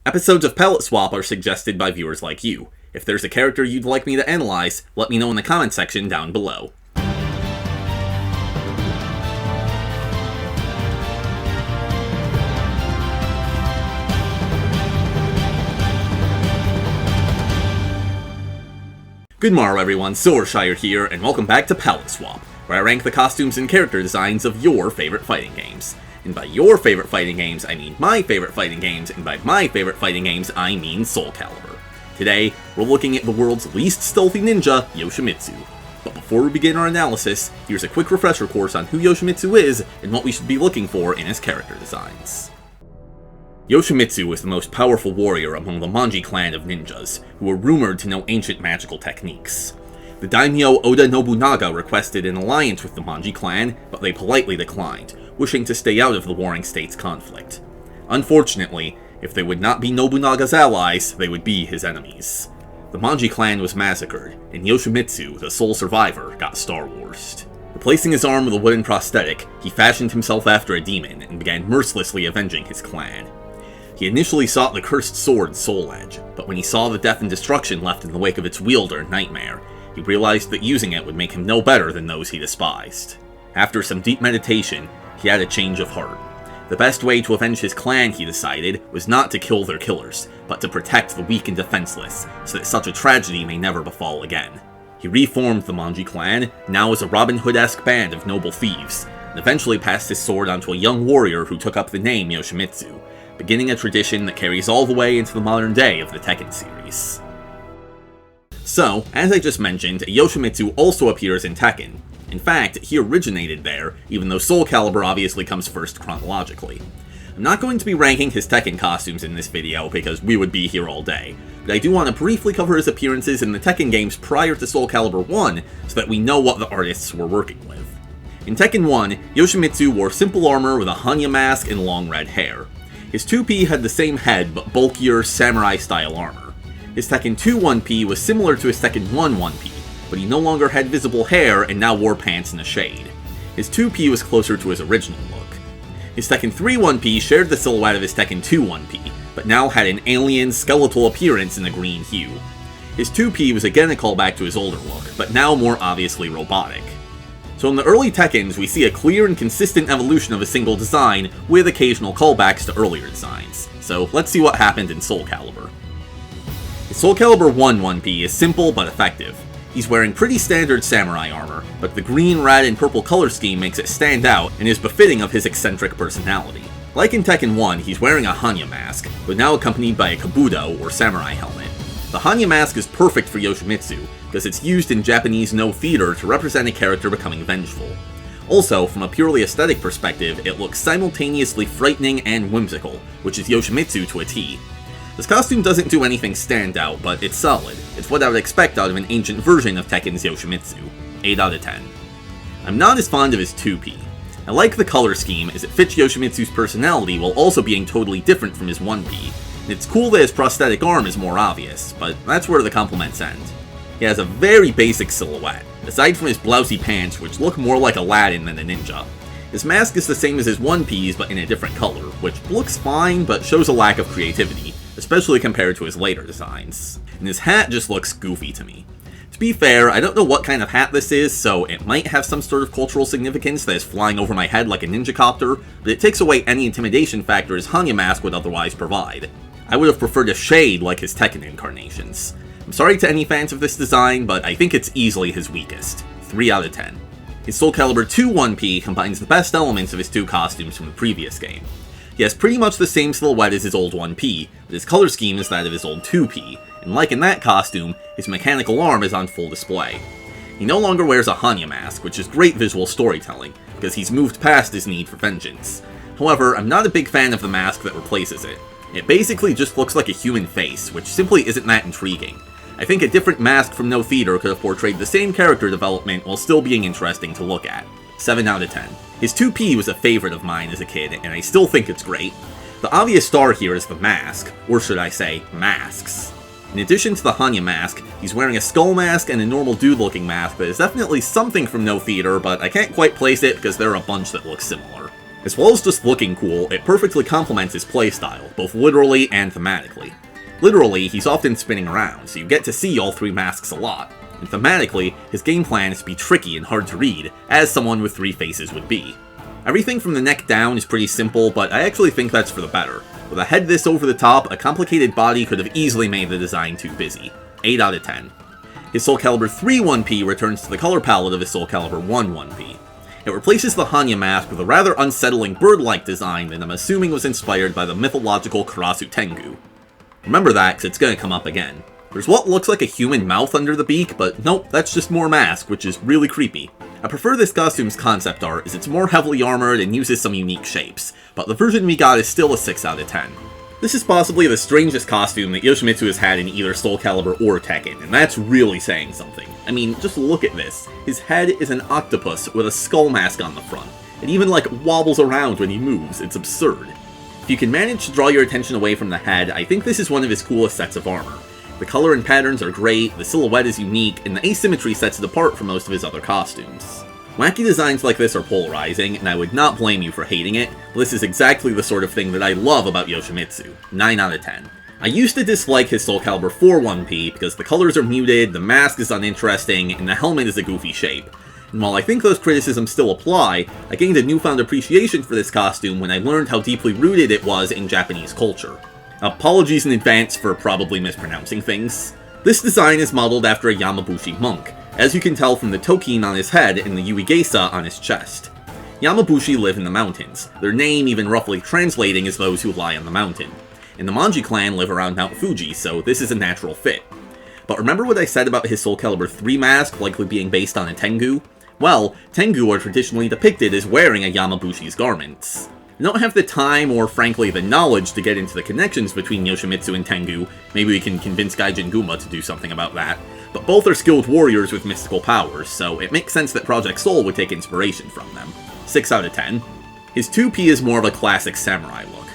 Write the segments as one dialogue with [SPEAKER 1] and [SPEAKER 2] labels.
[SPEAKER 1] Episodes of Palette Swap are suggested by viewers like you. If there's a character you'd like me to analyze, let me know in the comment section down below. Good morrow everyone, Soulcalibur here, and welcome back to Palette Swap, where I rank the costumes and character designs of your favorite fighting games. And by your favorite fighting games, I mean my favorite fighting games, and by my favorite fighting games, I mean Soulcalibur. Today, we're looking at the world's least stealthy ninja, Yoshimitsu. But before we begin our analysis, here's a quick refresher course on who Yoshimitsu is and what we should be looking for in his character designs. Yoshimitsu is the most powerful warrior among the Manji clan of ninjas, who are rumored to know ancient magical techniques. The daimyo Oda Nobunaga requested an alliance with the Manji clan, but they politely declined, wishing to stay out of the warring states' conflict. Unfortunately, if they would not be Nobunaga's allies, they would be his enemies. The Manji clan was massacred, and Yoshimitsu, the sole survivor, got Star Wars'd. Replacing his arm with a wooden prosthetic, he fashioned himself after a demon and began mercilessly avenging his clan. He initially sought the cursed sword Soul Edge, but when he saw the death and destruction left in the wake of its wielder, Nightmare, he realized that using it would make him no better than those he despised. After some deep meditation, he had a change of heart. The best way to avenge his clan, he decided, was not to kill their killers, but to protect the weak and defenseless, so that such a tragedy may never befall again. He reformed the Manji clan, now as a Robin Hood-esque band of noble thieves, and eventually passed his sword onto a young warrior who took up the name Yoshimitsu, beginning a tradition that carries all the way into the modern day of the Tekken series. So, as I just mentioned, Yoshimitsu also appears in Tekken. In fact, he originated there, even though Soulcalibur obviously comes first chronologically. I'm not going to be ranking his Tekken costumes in this video because we would be here all day, but I do want to briefly cover his appearances in the Tekken games prior to Soulcalibur 1 so that we know what the artists were working with. In Tekken 1, Yoshimitsu wore simple armor with a hanya mask and long red hair. His 2P had the same head but bulkier samurai-style armor. His Tekken 2 1P was similar to his Tekken 1 1P, but he no longer had visible hair and now wore pants in a shade. His 2P was closer to his original look. His Tekken 3 1P shared the silhouette of his Tekken 2 1P, but now had an alien, skeletal appearance in a green hue. His 2P was again a callback to his older look, but now more obviously robotic. So in the early Tekkens, we see a clear and consistent evolution of a single design, with occasional callbacks to earlier designs. So let's see what happened in Soulcalibur. His Soulcalibur 1 1P is simple but effective. He's wearing pretty standard samurai armor, but the green, red, and purple color scheme makes it stand out and is befitting of his eccentric personality. Like in Tekken 1, he's wearing a hanya mask, but now accompanied by a kabuto or samurai helmet. The hanya mask is perfect for Yoshimitsu, because it's used in Japanese no theater to represent a character becoming vengeful. Also, from a purely aesthetic perspective, it looks simultaneously frightening and whimsical, which is Yoshimitsu to a T. This costume doesn't do anything stand out, but it's solid. It's what I would expect out of an ancient version of Tekken's Yoshimitsu. 8 out of 10. I'm not as fond of his 2P. I like the color scheme as it fits Yoshimitsu's personality while also being totally different from his 1P. And it's cool that his prosthetic arm is more obvious, but that's where the compliments end. He has a very basic silhouette, aside from his blousy pants which look more like Aladdin than a ninja. His mask is the same as his 1P's but in a different color, which looks fine but shows a lack of creativity, especially compared to his later designs. And his hat just looks goofy to me. To be fair, I don't know what kind of hat this is, so it might have some sort of cultural significance that is flying over my head like a ninja copter, but it takes away any intimidation factor his hanya mask would otherwise provide. I would have preferred a shade like his Tekken incarnations. I'm sorry to any fans of this design, but I think it's easily his weakest. 3 out of 10. His Soulcalibur 2 1P combines the best elements of his two costumes from the previous game. He has pretty much the same silhouette as his old 1P, but his color scheme is that of his old 2P, and like in that costume, his mechanical arm is on full display. He no longer wears a hanya mask, which is great visual storytelling, because he's moved past his need for vengeance. However, I'm not a big fan of the mask that replaces it. It basically just looks like a human face, which simply isn't that intriguing. I think a different mask from No Theater could have portrayed the same character development while still being interesting to look at. 7 out of 10. His 2P was a favorite of mine as a kid, and I still think it's great. The obvious star here is the mask, or should I say, masks. In addition to the hanya mask, he's wearing a skull mask and a normal dude-looking mask that is definitely something from No Theater, but I can't quite place it because there are a bunch that look similar. As well as just looking cool, it perfectly complements his playstyle, both literally and thematically. Literally, he's often spinning around, so you get to see all three masks a lot, and thematically, his game plan is to be tricky and hard to read, as someone with three faces would be. Everything from the neck down is pretty simple, but I actually think that's for the better. With a head this over the top, a complicated body could have easily made the design too busy. 8 out of 10. His Soulcalibur III 1P returns to the color palette of his Soulcalibur I 1P. It replaces the Hanya mask with a rather unsettling bird-like design that I'm assuming was inspired by the mythological Karasu Tengu. Remember that, because it's going to come up again. There's what looks like a human mouth under the beak, but nope, that's just more mask, which is really creepy. I prefer this costume's concept art, as it's more heavily armored and uses some unique shapes, but the version we got is still a 6 out of 10. This is possibly the strangest costume that Yoshimitsu has had in either Soulcalibur or Tekken, and that's really saying something. I mean, just look at this. His head is an octopus with a skull mask on the front. It even, wobbles around when he moves. It's absurd. If you can manage to draw your attention away from the head, I think this is one of his coolest sets of armor. The color and patterns are great, the silhouette is unique, and the asymmetry sets it apart from most of his other costumes. Wacky designs like this are polarizing, and I would not blame you for hating it, but this is exactly the sort of thing that I love about Yoshimitsu. 9 out of 10. I used to dislike his Soulcalibur IV 1P because the colors are muted, the mask is uninteresting, and the helmet is a goofy shape. And while I think those criticisms still apply, I gained a newfound appreciation for this costume when I learned how deeply rooted it was in Japanese culture. Apologies in advance for probably mispronouncing things. This design is modeled after a Yamabushi monk, as you can tell from the tokin on his head and the yuigeisa on his chest. Yamabushi live in the mountains, their name even roughly translating as those who lie on the mountain. And the Manji clan live around Mount Fuji, so this is a natural fit. But remember what I said about his Soulcalibur III mask likely being based on a Tengu? Well, Tengu are traditionally depicted as wearing a Yamabushi's garments. I don't have the time or, frankly, the knowledge to get into the connections between Yoshimitsu and Tengu. Maybe we can convince Gaijin Guma to do something about that. But both are skilled warriors with mystical powers, so it makes sense that Project Soul would take inspiration from them. 6 out of 10. His 2P is more of a classic samurai look.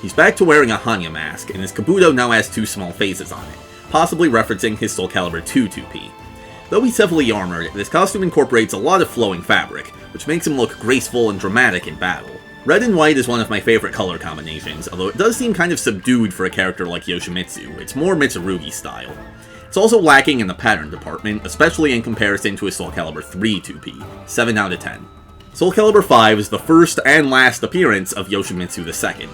[SPEAKER 1] He's back to wearing a hanya mask, and his kabuto now has two small faces on it, possibly referencing his Soulcalibur II 2P. Though he's heavily armored, this costume incorporates a lot of flowing fabric, which makes him look graceful and dramatic in battle. Red and white is one of my favorite color combinations, although it does seem kind of subdued for a character like Yoshimitsu. It's more Mitsurugi style. It's also lacking in the pattern department, especially in comparison to his Soulcalibur III 2P. 7 out of 10. Soulcalibur V is the first and last appearance of Yoshimitsu II.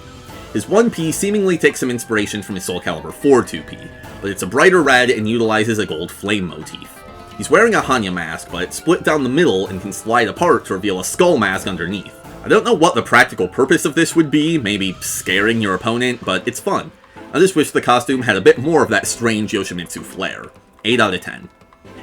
[SPEAKER 1] His 1P seemingly takes some inspiration from his Soulcalibur IV 2P, but it's a brighter red and utilizes a gold flame motif. He's wearing a hanya mask, but it's split down the middle and can slide apart to reveal a skull mask underneath. I don't know what the practical purpose of this would be, maybe scaring your opponent, but it's fun. I just wish the costume had a bit more of that strange Yoshimitsu flair. 8 out of 10.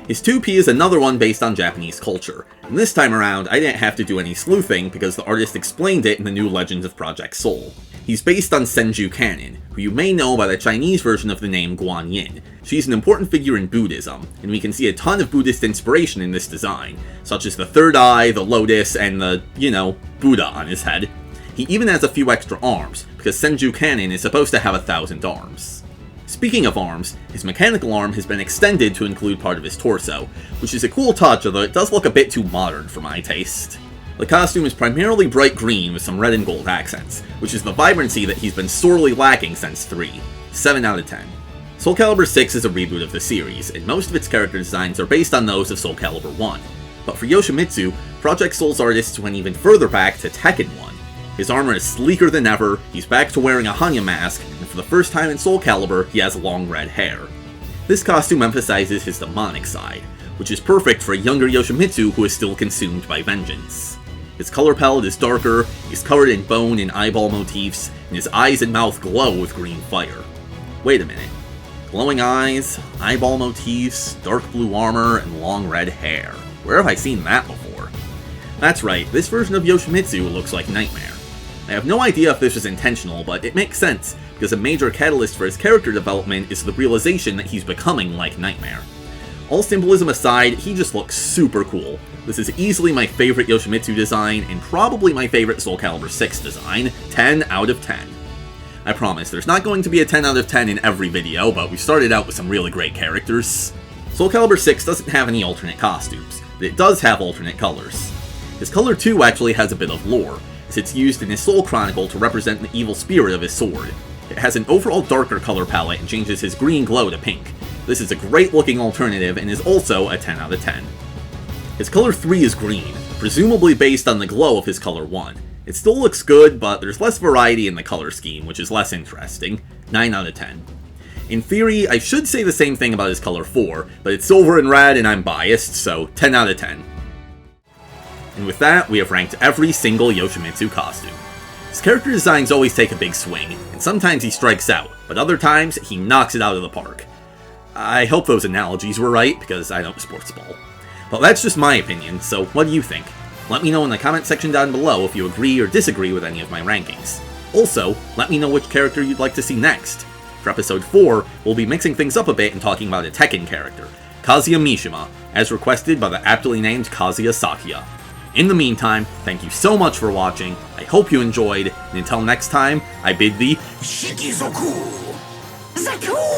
[SPEAKER 1] His 2P is another one based on Japanese culture, and this time around I didn't have to do any sleuthing because the artist explained it in the new Legends of Project Soul. He's based on Senju Kannon, who you may know by the Chinese version of the name Guan Yin. She's an important figure in Buddhism, and we can see a ton of Buddhist inspiration in this design, such as the third eye, the lotus, and the, Buddha on his head. He even has a few extra arms, because Senju Kannon is supposed to have 1,000 arms. Speaking of arms, his mechanical arm has been extended to include part of his torso, which is a cool touch, although it does look a bit too modern for my taste. The costume is primarily bright green with some red and gold accents, which is the vibrancy that he's been sorely lacking since 3. 7 out of 10. Soulcalibur VI is a reboot of the series, and most of its character designs are based on those of Soulcalibur 1. But for Yoshimitsu, Project Soul's artists went even further back to Tekken 1. His armor is sleeker than ever, he's back to wearing a hanya mask, and for the first time in Soulcalibur, he has long red hair. This costume emphasizes his demonic side, which is perfect for a younger Yoshimitsu who is still consumed by vengeance. His color palette is darker, he's covered in bone and eyeball motifs, and his eyes and mouth glow with green fire. Wait a minute. Glowing eyes, eyeball motifs, dark blue armor, and long red hair. Where have I seen that before? That's right, this version of Yoshimitsu looks like Nightmare. I have no idea if this was intentional, but it makes sense, because a major catalyst for his character development is the realization that he's becoming like Nightmare. All symbolism aside, he just looks super cool. This is easily my favorite Yoshimitsu design, and probably my favorite Soulcalibur VI design. 10 out of 10. I promise, there's not going to be a 10 out of 10 in every video, but we started out with some really great characters. Soulcalibur VI doesn't have any alternate costumes, but it does have alternate colors. His color 2 actually has a bit of lore, as it's used in his Soul Chronicle to represent the evil spirit of his sword. It has an overall darker color palette and changes his green glow to pink. This is a great looking alternative and is also a 10 out of 10. His color 3 is green, presumably based on the glow of his color 1. It still looks good, but there's less variety in the color scheme, which is less interesting. 9 out of 10. In theory, I should say the same thing about his color 4, but it's silver and red and I'm biased, so 10 out of 10. And with that, we have ranked every single Yoshimitsu costume. His character designs always take a big swing, and sometimes he strikes out, but other times he knocks it out of the park. I hope those analogies were right, because I don't sports ball. But that's just my opinion, so what do you think? Let me know in the comment section down below if you agree or disagree with any of my rankings. Also, let me know which character you'd like to see next. For episode 4, we'll be mixing things up a bit and talking about a Tekken character, Kazuya Mishima, as requested by the aptly named Kazuya Sakiya. In the meantime, thank you so much for watching, I hope you enjoyed, and until next time, I bid thee Shikizoku! Zaku!